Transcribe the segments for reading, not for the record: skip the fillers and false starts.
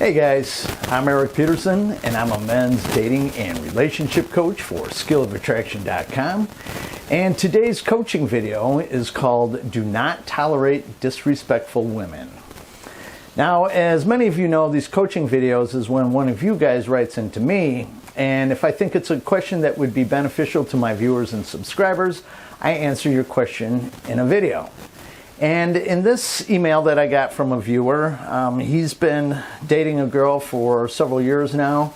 Hey guys, I'm Erik Peterson and I'm a men's dating and relationship coach for 𝗧𝗵𝗲 and today's coaching video is called Do Not Tolerate Disrespectful Women. Now, as many of you know, these coaching videos is when one of you guys writes into me, and if I think it's a question that would be beneficial to my viewers and subscribers, I answer your question in a video. And in this email that I got from a viewer, he's been dating a girl for several years now,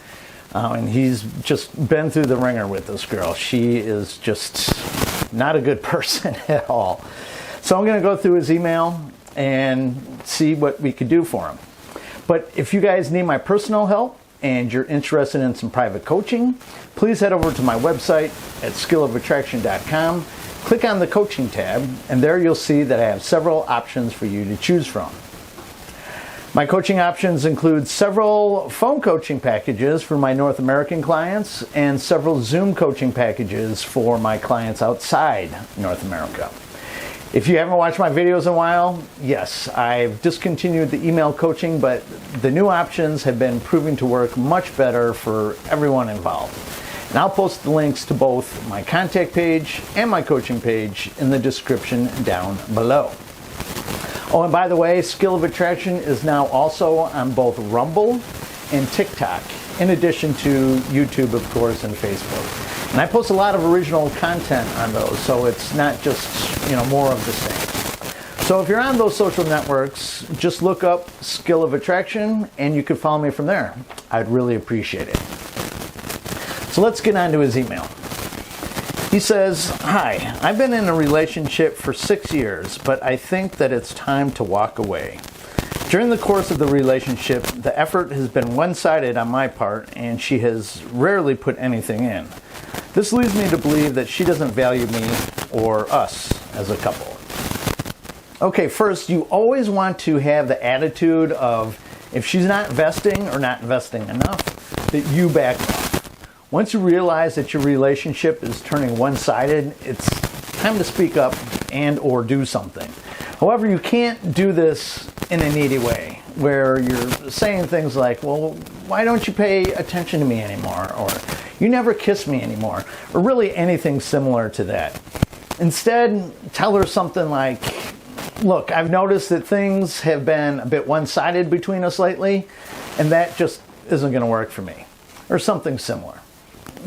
and he's just been through the ringer with this girl. She is just not a good person at all. So I'm going to go through his email and see what we could do for him. But if you guys need my personal help and you're interested in some private coaching, please head over to my website at 𝗧𝗵𝗲 click on the coaching tab, and there you'll see that I have several options for you to choose from. My coaching options include several phone coaching packages for my North American clients and several Zoom coaching packages for my clients outside North America. If you haven't watched my videos in a while, yes, I've discontinued the email coaching, but the new options have been proving to work much better for everyone involved. And I'll post the links to both my contact page and my coaching page in the description down below. Oh, and by the way, Skill of Attraction is now also on both Rumble and TikTok, in addition to YouTube, of course, and Facebook. And I post a lot of original content on those, so it's not just, more of the same. So if you're on those social networks, just look up Skill of Attraction and you can follow me from there. I'd really appreciate it. So let's get on to his email. He says, "Hi, I've been in a relationship for 6 years, but I think that it's time to walk away. During the course of the relationship, the effort has been one-sided on my part, and she has rarely put anything in. This leads me to believe that she doesn't value me or us as a couple." Okay, first, you always want to have the attitude of, if she's not investing or not investing enough, that you back off. Once you realize that your relationship is turning one-sided, it's time to speak up and or do something. However, you can't do this in a needy way, where you're saying things like, well, why don't you pay attention to me anymore? Or you never kiss me anymore? Or really anything similar to that. Instead, tell her something like, look, I've noticed that things have been a bit one-sided between us lately, and that just isn't going to work for me. Or something similar.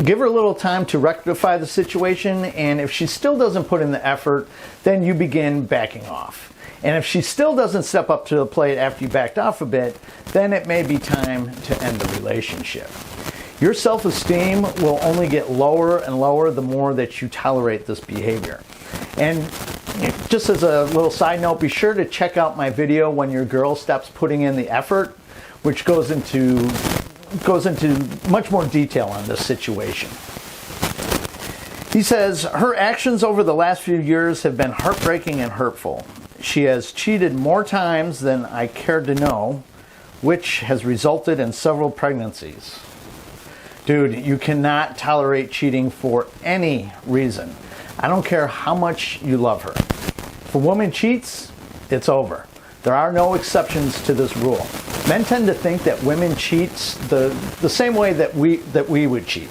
Give her a little time to rectify the situation, and if she still doesn't put in the effort, then you begin backing off. And if she still doesn't step up to the plate after you backed off a bit, then it may be time to end the relationship. Your self-esteem will only get lower and lower the more that you tolerate this behavior. And just as a little side note, be sure to check out my video when your girl stops putting in the effort, which goes into much more detail on this situation. He says, her actions over the last few years have been heartbreaking and hurtful. She has cheated more times than I cared to know, which has resulted in several pregnancies. Dude, you cannot tolerate cheating for any reason. I don't care how much you love her. If a woman cheats, it's over. There are no exceptions to this rule. Men tend to think that women cheat the same way that we would cheat.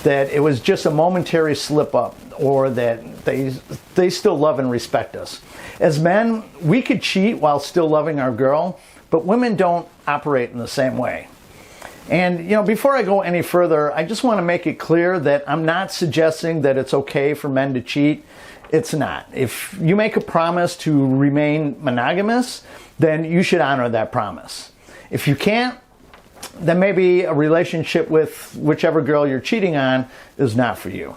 That it was just a momentary slip up, or that they still love and respect us. As men, we could cheat while still loving our girl, but women don't operate in the same way. And before I go any further, I just want to make it clear that I'm not suggesting that it's okay for men to cheat. It's not. If you make a promise to remain monogamous, then you should honor that promise. If you can't, then maybe a relationship with whichever girl you're cheating on is not for you.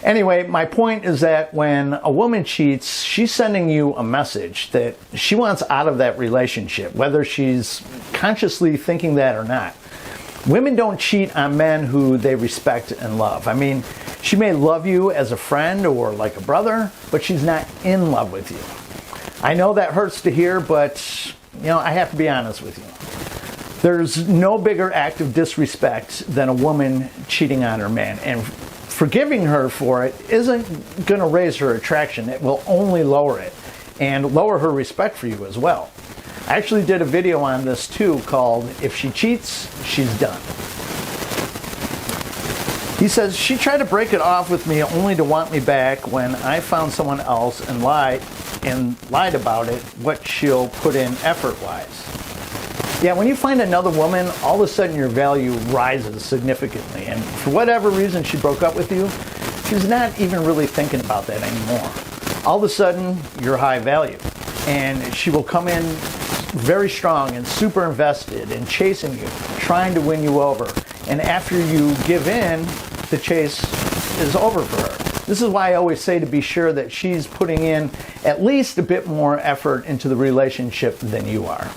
Anyway, my point is that when a woman cheats, she's sending you a message that she wants out of that relationship, whether she's consciously thinking that or not. Women don't cheat on men who they respect and love. I mean, she may love you as a friend or like a brother, but she's not in love with you. I know that hurts to hear, but I have to be honest with you. There's no bigger act of disrespect than a woman cheating on her man, and forgiving her for it isn't going to raise her attraction. It will only lower it and lower her respect for you as well. I actually did a video on this too called If She Cheats, She's Done. He says, she tried to break it off with me only to want me back when I found someone else and lied about it, what she'll put in effort-wise. Yeah, when you find another woman, all of a sudden your value rises significantly. And for whatever reason she broke up with you, she's not even really thinking about that anymore. All of a sudden, you're high value. And she will come in very strong and super invested in chasing you, trying to win you over. And after you give in, the chase is over for her. This is why I always say to be sure that she's putting in at least a bit more effort into the relationship than you are.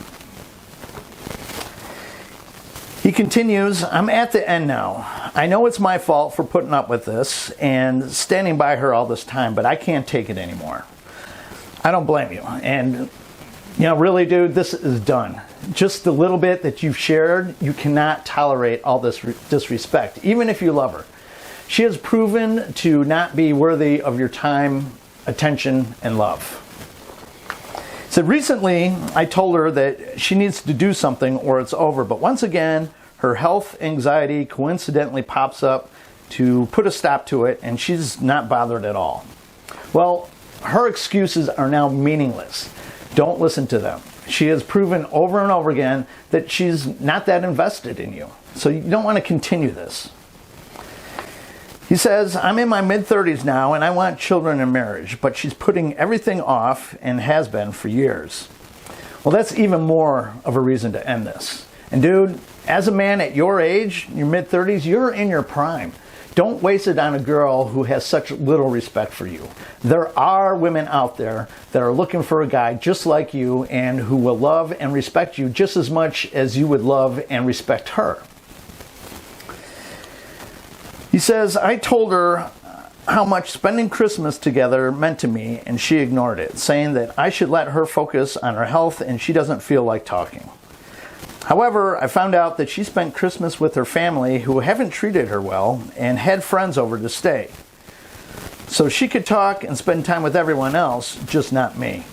He continues, I'm at the end now. I know it's my fault for putting up with this and standing by her all this time, but I can't take it anymore. I don't blame you. And, you know, really, dude, this is done. Just the little bit that you've shared, you cannot tolerate all this disrespect, even if you love her. She has proven to not be worthy of your time, attention, and love. He said, recently, I told her that she needs to do something or it's over. But once again, her health anxiety coincidentally pops up to put a stop to it, and she's not bothered at all. Well, her excuses are now meaningless. Don't listen to them. She has proven over and over again that she's not that invested in you. So you don't want to continue this. He says, I'm in my mid-30s now and I want children and marriage, but she's putting everything off and has been for years. Well, that's even more of a reason to end this. And dude, as a man at your age, your mid-30s, you're in your prime. Don't waste it on a girl who has such little respect for you. There are women out there that are looking for a guy just like you and who will love and respect you just as much as you would love and respect her. He says, I told her how much spending Christmas together meant to me, and she ignored it, saying that I should let her focus on her health and she doesn't feel like talking. However, I found out that she spent Christmas with her family who haven't treated her well and had friends over to stay. So she could talk and spend time with everyone else, just not me.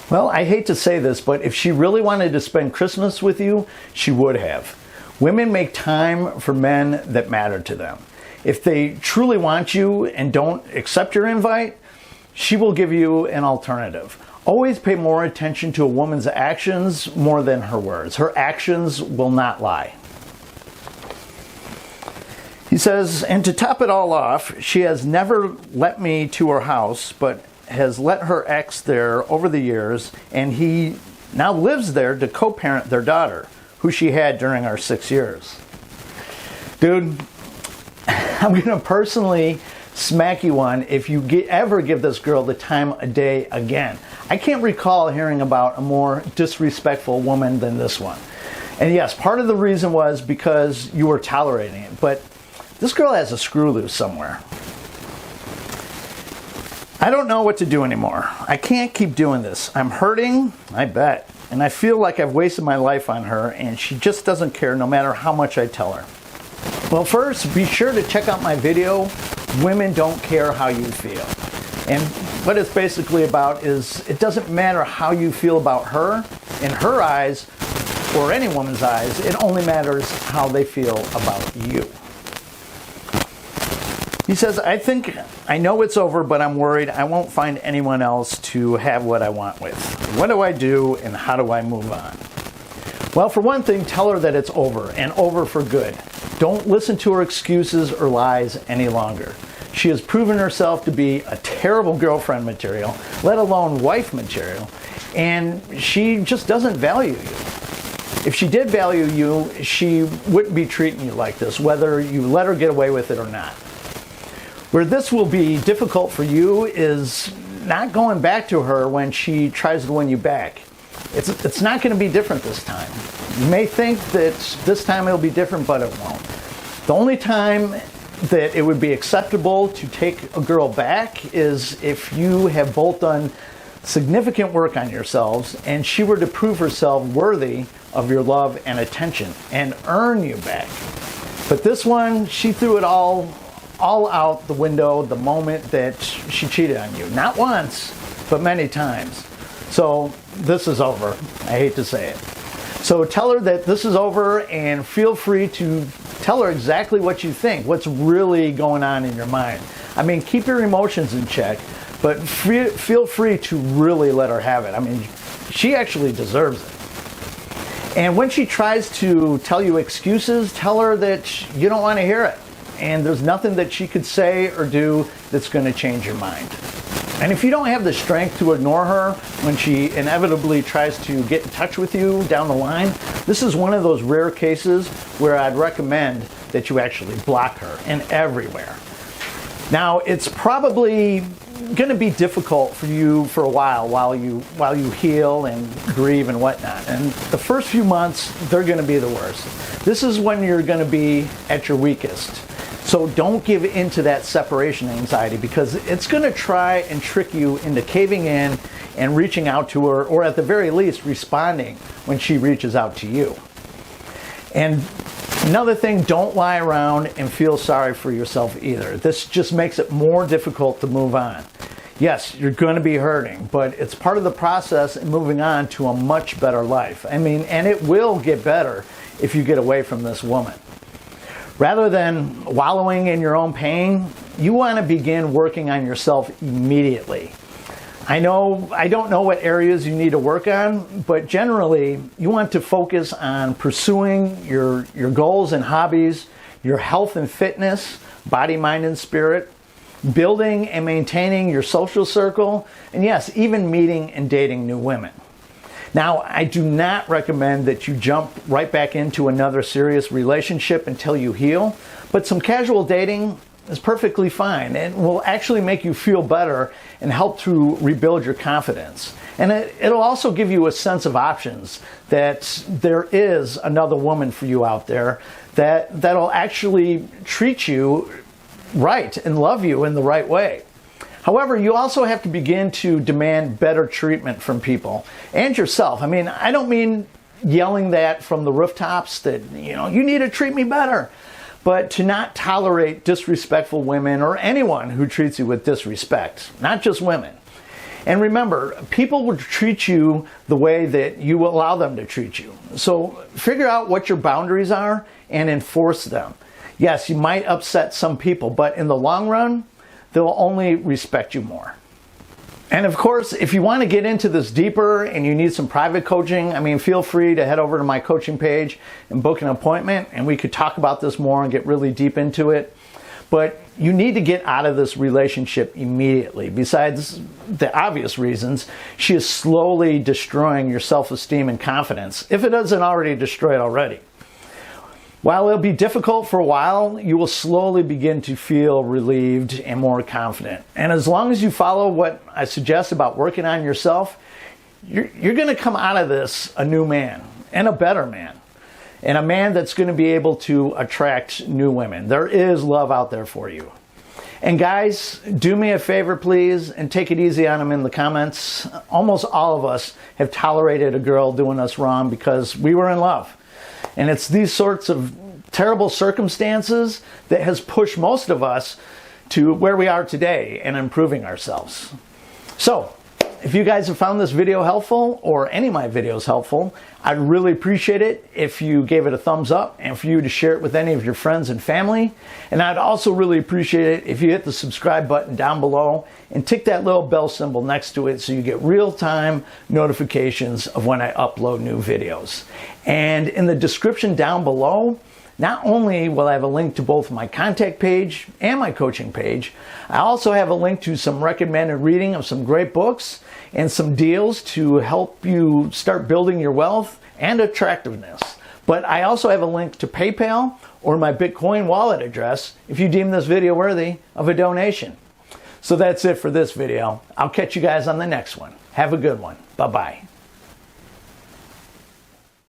Well, I hate to say this, but if she really wanted to spend Christmas with you, she would have. Women make time for men that matter to them. If they truly want you and don't accept your invite, she will give you an alternative. Always pay more attention to a woman's actions more than her words. Her actions will not lie. He says, and to top it all off, she has never let me to her house, but has let her ex there over the years, and he now lives there to co-parent their daughter, who she had during our 6 years. Dude, I'm going to personally smack you one if you ever give this girl the time of day again. I can't recall hearing about a more disrespectful woman than this one. And yes, part of the reason was because you were tolerating it, but this girl has a screw loose somewhere. I don't know what to do anymore. I can't keep doing this. I'm hurting, I bet. And I feel like I've wasted my life on her, and she just doesn't care no matter how much I tell her. Well, first, be sure to check out my video, Women Don't Care How You Feel. And what it's basically about is it doesn't matter how you feel about her. In her eyes, or any woman's eyes, it only matters how they feel about you. He says, I know it's over, but I'm worried I won't find anyone else to have what I want with. What do I do and how do I move on? Well, for one thing, tell her that it's over and over for good. Don't listen to her excuses or lies any longer. She has proven herself to be a terrible girlfriend material, let alone wife material, and she just doesn't value you. If she did value you, she wouldn't be treating you like this, whether you let her get away with it or not. Where this will be difficult for you is not going back to her when she tries to win you back. It's not going to be different this time. You may think that this time it'll be different, but it won't. The only time that it would be acceptable to take a girl back is if you have both done significant work on yourselves and she were to prove herself worthy of your love and attention and earn you back. But this one, she threw it all out the window the moment that she cheated on you. Not once, but many times. So this is over. I hate to say it. So tell her that this is over, and feel free to tell her exactly what you think, what's really going on in your mind. I mean, keep your emotions in check, but feel free to really let her have it. I mean, she actually deserves it. And when she tries to tell you excuses, tell her that you don't want to hear it. And there's nothing that she could say or do that's going to change your mind. And if you don't have the strength to ignore her when she inevitably tries to get in touch with you down the line, this is one of those rare cases where I'd recommend that you actually block her and everywhere. Now, it's probably going to be difficult for you for a while you heal and grieve and whatnot. And the first few months, they're going to be the worst. This is when you're going to be at your weakest. So don't give in to that separation anxiety, because it's going to try and trick you into caving in and reaching out to her, or at the very least responding when she reaches out to you. And another thing, don't lie around and feel sorry for yourself either. This just makes it more difficult to move on. Yes, you're going to be hurting, but it's part of the process in moving on to a much better life. I mean, and it will get better if you get away from this woman. Rather than wallowing in your own pain, you want to begin working on yourself immediately. I don't know what areas you need to work on, but generally you want to focus on pursuing your goals and hobbies, your health and fitness, body, mind, and spirit, building and maintaining your social circle, and yes, even meeting and dating new women. Now, I do not recommend that you jump right back into another serious relationship until you heal, but some casual dating is perfectly fine and will actually make you feel better and help to rebuild your confidence. And it'll also give you a sense of options, that there is another woman for you out there that'll actually treat you right and love you in the right way. However, you also have to begin to demand better treatment from people and yourself. I mean, I don't mean yelling that from the rooftops that, you need to treat me better, but to not tolerate disrespectful women or anyone who treats you with disrespect, not just women. And remember, people will treat you the way that you allow them to treat you. So figure out what your boundaries are and enforce them. Yes, you might upset some people, but in the long run, they'll only respect you more. And of course, if you want to get into this deeper and you need some private coaching, I mean, feel free to head over to my coaching page and book an appointment, and we could talk about this more and get really deep into it. But you need to get out of this relationship immediately. Besides the obvious reasons, she is slowly destroying your self-esteem and confidence, if it isn't already destroyed already. While it'll be difficult for a while, you will slowly begin to feel relieved and more confident. And as long as you follow what I suggest about working on yourself, you're going to come out of this a new man, and a better man, and a man that's going to be able to attract new women. There is love out there for you. And guys, do me a favor, please, and take it easy on them in the comments. Almost all of us have tolerated a girl doing us wrong because we were in love. And it's these sorts of terrible circumstances that has pushed most of us to where we are today and improving ourselves. So, if you guys have found this video helpful, or any of my videos helpful, I'd really appreciate it if you gave it a thumbs up and for you to share it with any of your friends and family. And I'd also really appreciate it if you hit the subscribe button down below and tick that little bell symbol next to it so you get real-time notifications of when I upload new videos. And in the description down below, not only will I have a link to both my contact page and my coaching page, I also have a link to some recommended reading of some great books and some deals to help you start building your wealth and attractiveness. But I also have a link to PayPal or my Bitcoin wallet address if you deem this video worthy of a donation. So that's it for this video. I'll catch you guys on the next one. Have a good one. Bye-bye.